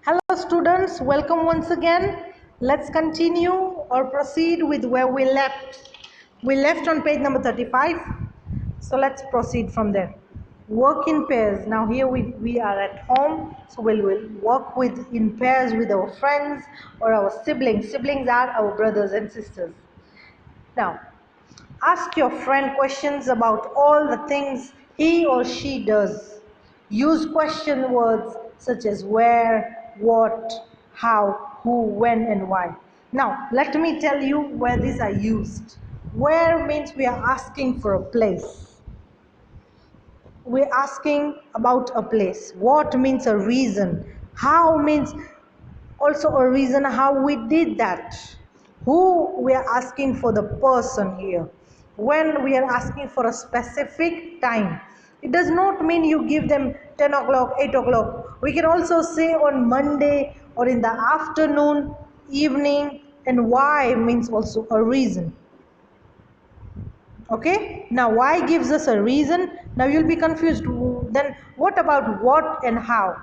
Hello students, welcome once again. Let's continue or proceed with where we left. We left on page number 35. So let's proceed from there. Work in pairs. Now here we are at home. So we'll work in pairs with our friends or our siblings. Siblings are our brothers and sisters. Now, ask your friend questions about all the things he or she does. Use question words such as where, what, how, who, when, and why. Now, let me tell you where these are used. Where means we are asking for a place. We're asking about a place. What means a reason. How means also a reason how we did that. Who, we are asking for the person here. When, we are asking for a specific time. It does not mean you give them 10 o'clock, 8 o'clock. We can also say on Monday or in the afternoon, evening, and why means also a reason. Okay, now why gives us a reason. Now you'll be confused. Then what about what and how?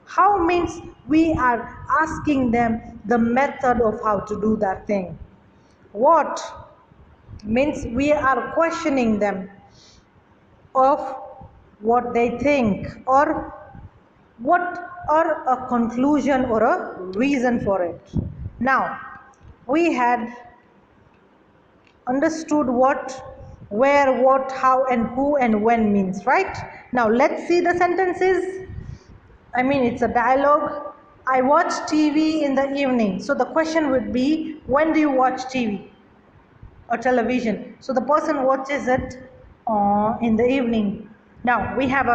How means we are asking them the method of how to do that thing. What means we are questioning them of what they think or what or a conclusion or a reason for it. Now we had understood what, where, what, how, and who and when means, right? Now let's see the sentences. It's a dialogue. I watch TV in the evening. So the question would be, when do you watch TV or television? So the person watches it in the evening. Now we have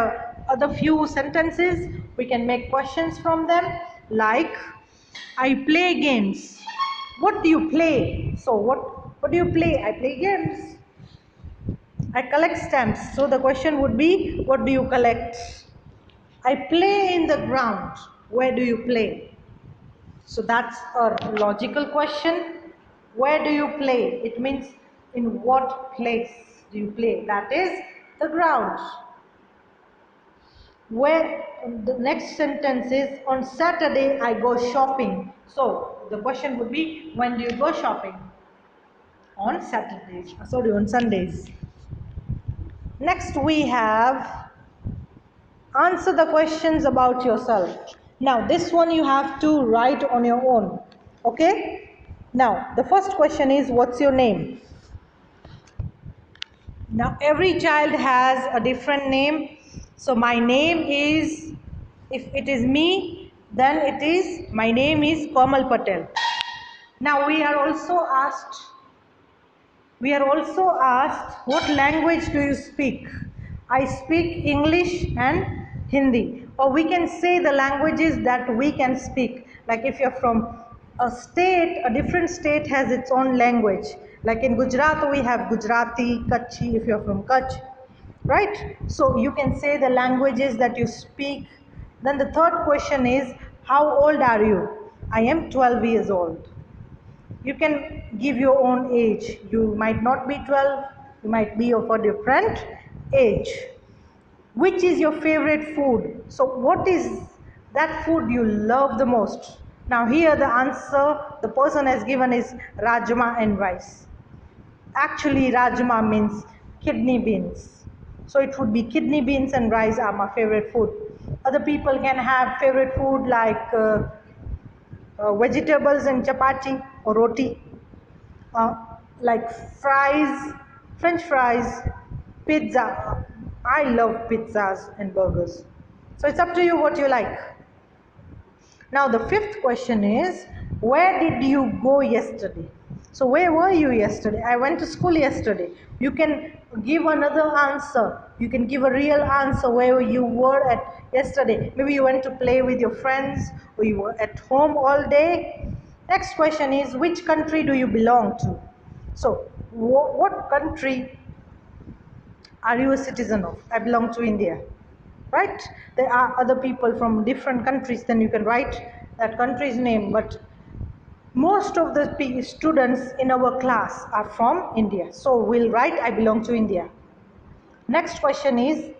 other few sentences. We can make questions from them, like, I play games. What do you play? So what do you play? I play games. I collect stamps. So the question would be, what do you collect? I play in the ground. Where do you play? So that's a logical question. Where do you play? It means in what place do you play? That is the ground. Where, the next sentence is, on Saturday I go shopping. So the question would be, when do you go shopping? On Saturdays. Sorry, on Sundays. Next we have, answer the questions about yourself. Now this one you have to write on your own. Okay? Now the first question is, what's your name? Now every child has a different name. So my name is, if it is me, then it is, my name is Komal Patel. Now we are also asked, what language do you speak? I speak English and Hindi. Or we can say the languages that we can speak. Like if you're from a state, a different state has its own language. Like in Gujarat we have Gujarati, Kutchi if you're from Kutch. Right? So you can say the languages that you speak. Then the third question is, how old are you? I am 12 years old. You can give your own age. You might not be 12, you might be of a different age. Which is your favorite food? So what is that food you love the most? Now here the answer the person has given is rajma and rice. Actually rajma means kidney beans. So it would be kidney beans and rice are my favorite food. Other people can have favorite food like vegetables and chapati or roti, like fries, french fries, pizza. I love pizzas and burgers. So it's up to you what you like. Now the fifth question is, where did you go yesterday? So where were you yesterday? I went to school yesterday. You can give another answer. You can give a real answer where you were at yesterday. Maybe you went to play with your friends or you were at home all day. Next question is, which country do you belong to? So what country are you a citizen of? I belong to India. Right? There are other people from different countries, then you can write that country's name, but most of the students in our class are from India. So we'll write, I belong to India. Next question is,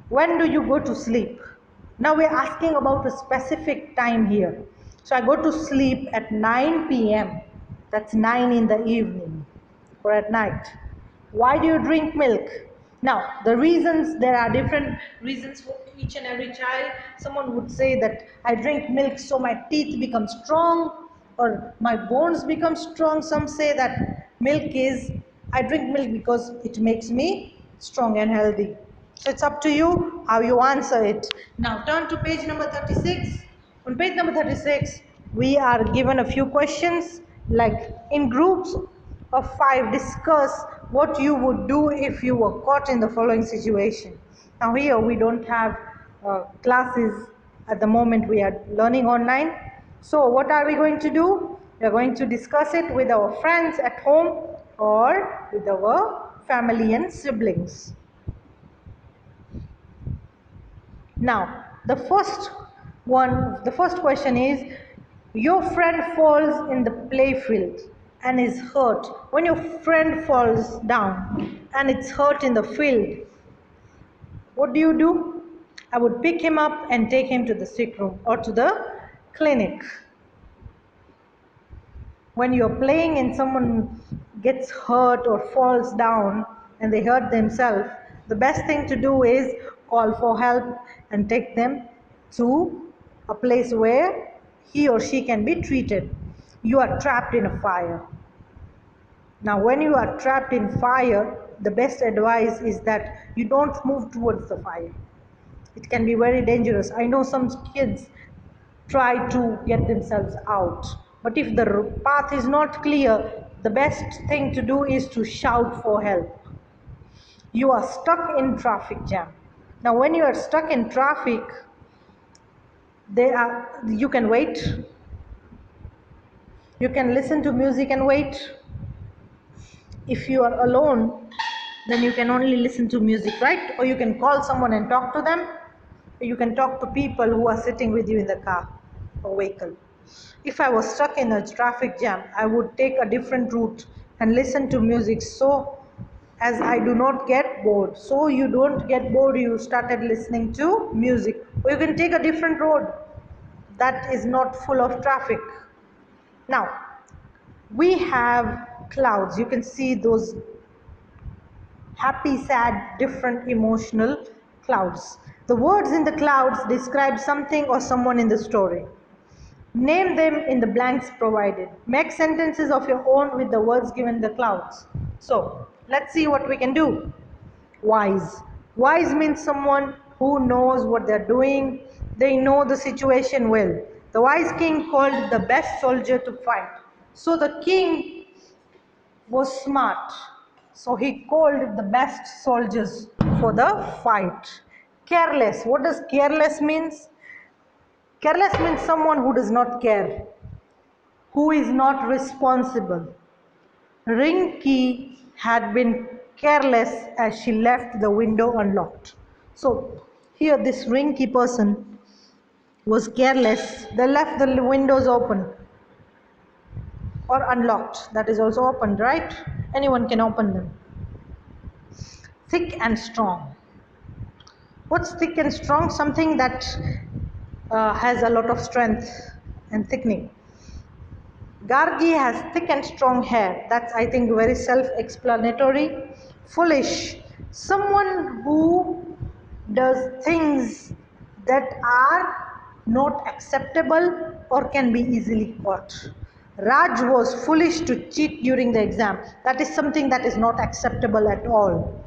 when do you go to sleep? Now we're asking about a specific time here. So I go to sleep at 9 p.m. That's 9 in the evening or at night. Why do you drink milk? Now, the reasons, there are different reasons for each and every child. Someone would say that I drink milk so my teeth become strong or my bones become strong. Some say that I drink milk because it makes me strong and healthy. So it's up to you how you answer it. Now turn to page number 36. On page number 36, we are given a few questions like in groups of 5 discuss what you would do if you were caught in the following situation. Now here we don't have classes at the moment, we are learning online. So what are we going to do? We are going to discuss it with our friends at home or with our family and siblings. Now, the first question is, your friend falls in the playfield and is hurt. When your friend falls down and it's hurt in the field, what do? I would pick him up and take him to the sick room or to the clinic. When you're playing and someone gets hurt or falls down and they hurt themselves, the best thing to do is call for help and take them to a place where he or she can be treated. You are trapped in a fire. Now, when you are trapped in fire, the best advice is that you don't move towards the fire. It can be very dangerous. I know some kids try to get themselves out. But if the path is not clear, the best thing to do is to shout for help. You are stuck in traffic jam. Now when you are stuck in traffic, you can wait. You can listen to music and wait. If you are alone, then you can only listen to music, right? Or you can call someone and talk to them. Or you can talk to people who are sitting with you in the car or vehicle. If I was stuck in a traffic jam, I would take a different route and listen to music so as I do not get bored. So you don't get bored, you started listening to music. Or you can take a different road that is not full of traffic. Now, we have clouds. You can see those happy, sad, different emotional clouds. The words in the clouds describe something or someone in the story. Name them in the blanks provided. Make sentences of your own with the words given in the clouds. So, let's see what we can do. Wise. Wise means someone who knows what they're doing. They know the situation well. The wise king called the best soldier to fight. So the king was smart. So he called the best soldiers for the fight. Careless. What does careless means? Careless means someone who does not care, who is not responsible. Rinky had been careless as she left the window unlocked. So here this Rinky person was careless. They left the windows open or unlocked. That is also opened, right? Anyone can open them. Thick and strong. What's thick and strong? Something that has a lot of strength and thickening. Gargi has thick and strong hair. That's, I think, very self-explanatory. Foolish. Someone who does things that are not acceptable or can be easily caught. Raj was foolish to cheat during the exam. That is something that is not acceptable at all.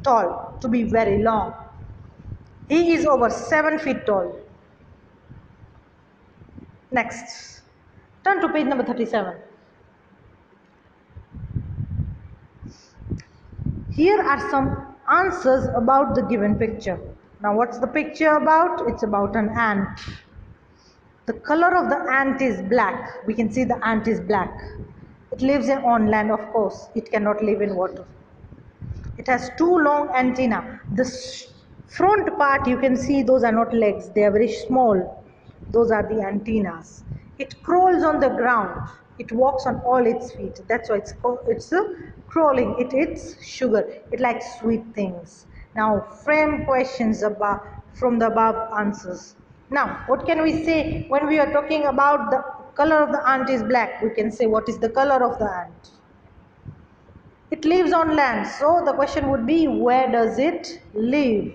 Tall, to be very long. He is over 7 feet tall. Next, turn to page number 37. Here are some answers about the given picture. Now what's the picture about? It's about an ant. The color of the ant is black. We can see the ant is black. It lives on land, of course. It cannot live in water. It has 2 long antennae. The front part, you can see those are not legs. They are very small. Those are the antennas. It crawls on the ground. It walks on all its feet. That's why it's crawling. It eats sugar. It likes sweet things. Now frame from the above answers. Now, what can we say when we are talking about the color of the ant is black? We can say, what is the color of the ant? It lives on land. So the question would be, where does it live?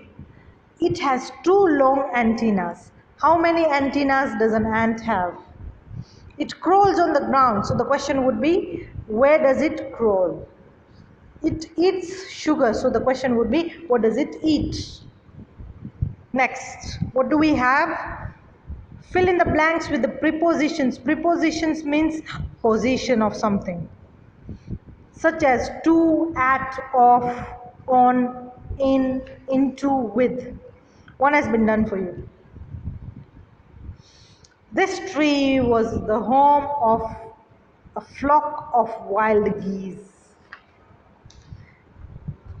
It has 2 long antennas. How many antennas does an ant have? It crawls on the ground. So the question would be, where does it crawl? It eats sugar. So the question would be, what does it eat? Next, what do we have? Fill in the blanks with the prepositions. Prepositions means position of something, such as to, at, of, on, in, into, with. One has been done for you. This tree was the home of a flock of wild geese.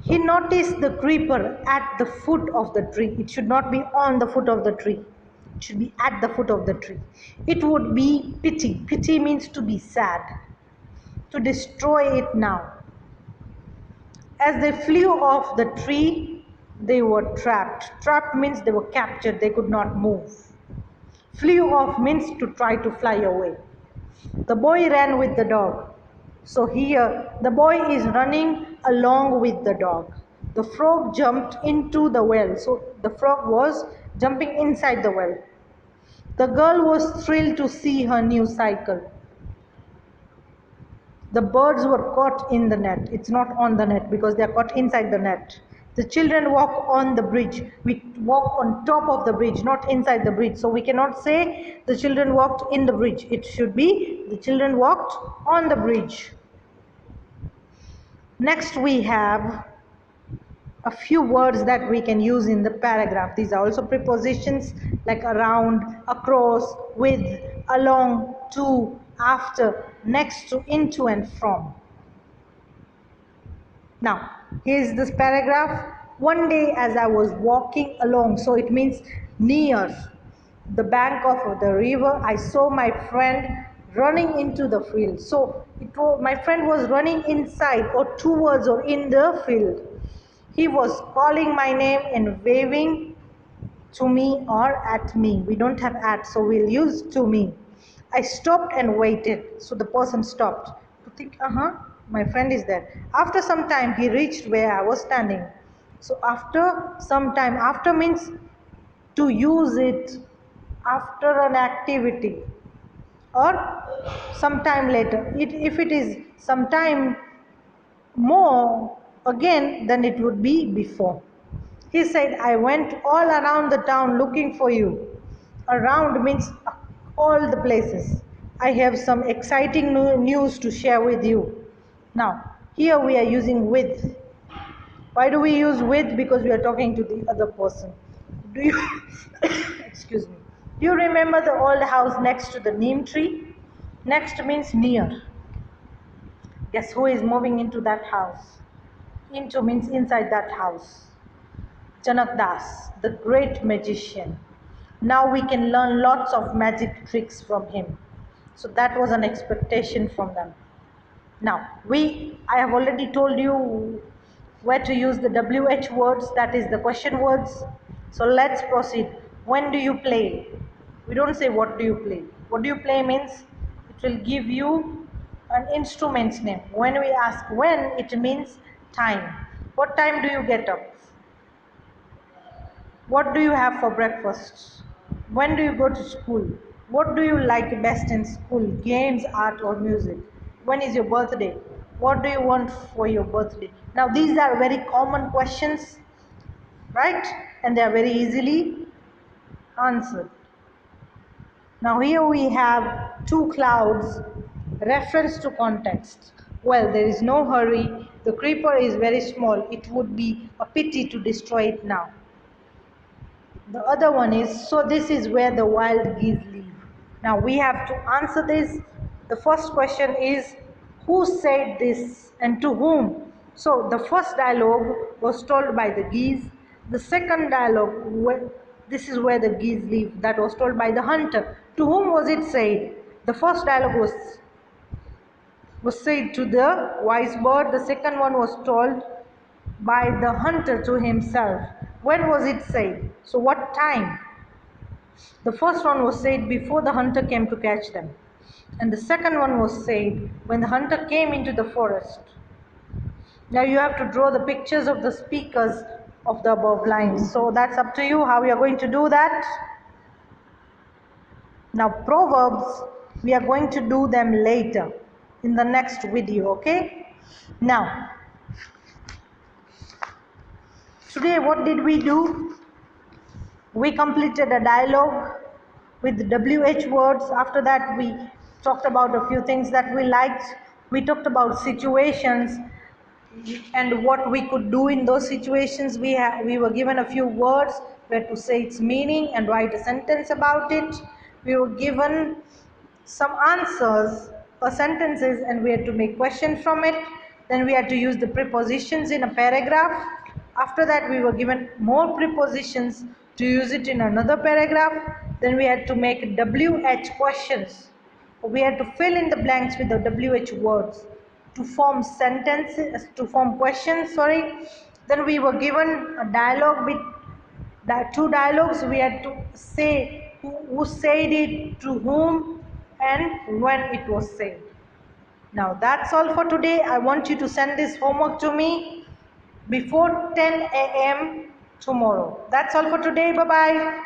He noticed the creeper at the foot of the tree. It should not be on the foot of the tree. It should be at the foot of the tree. It would be pity. Pity means to be sad. To destroy it now. As they flew off the tree, they were trapped. Trapped means they were captured. They could not move. Flew off means to try to fly away. The boy ran with the dog. So here, the boy is running along with the dog. The frog jumped into the well. So the frog was jumping inside the well. The girl was thrilled to see her new cycle. The birds were caught in the net. It's not on the net because they are caught inside the net. The children walk on the bridge. We walk on top of the bridge, not inside the bridge. So we cannot say the children walked in the bridge. It should be the children walked on the bridge. Next we have a few words that we can use in the paragraph. These are also prepositions like around, across, with, along, to, after, next to, into, and from. Now, here's this paragraph. One day as I was walking along, so it means near the bank of the river, I saw my friend running into the field. So my friend was running inside or towards or in the field. He was calling my name and waving to me or at me. We don't have at, so we'll use to me. I stopped and waited. So the person stopped to think, my friend is there. After some time, he reached where I was standing. So after some time, after means to use it after an activity or sometime later. If it is sometime more again, then it would be before. He said, I went all around the town looking for you. Around means all the places. I have some exciting news to share with you. Now, here we are using with. Why do we use with? Because we are talking to the other person. Do you excuse me. Do you remember the old house next to the neem tree? Next means near. Guess who is moving into that house? Into means inside that house. Janak Das, the great magician. Now we can learn lots of magic tricks from him. So that was an expectation from them. Now, I have already told you where to use the WH words, that is the question words. So let's proceed. When do you play? We don't say what do you play. What do you play means it will give you an instrument's name. When we ask when, it means time. What time do you get up? What do you have for breakfast? When do you go to school? What do you like best in school? Games, art, or music? When is your birthday? What do you want for your birthday? Now these are very common questions, right? And they are very easily answered. Now here we have 2 clouds, reference to context. Well, there is no hurry. The creeper is very small. It would be a pity to destroy it now. The other one is, so this is where the wild geese live. Now we have to answer this. The first question is, who said this and to whom? So the first dialogue was told by the geese. The second dialogue, this is where the geese live, that was told by the hunter. To whom was it said? The first dialogue was said to the wise bird. The second one was told by the hunter to himself. When was it said? So what time? The first one was said before the hunter came to catch them. And the second one was said when the hunter came into the forest. Now you have to draw the pictures of the speakers of the above lines. So that's up to you how you are going to do that. Now proverbs, we are going to do them later in the next video, okay? Now, today what did we do? We completed a dialogue with WH words. After that we talked about a few things that we liked. We talked about situations and what we could do in those situations. We were given a few words. We had to say its meaning and write a sentence about it. We were given some answers or sentences and we had to make questions from it. Then we had to use the prepositions in a paragraph. After that we were given more prepositions to use it in another paragraph. Then we had to make WH questions. We had to fill in the blanks with the WH words to form sentences, to form questions, sorry. Then we were given a dialogue with two dialogues. We had to say who said it, to whom, and when it was said. Now that's all for today. I want you to send this homework to me before 10 a.m. tomorrow. That's all for today. Bye bye.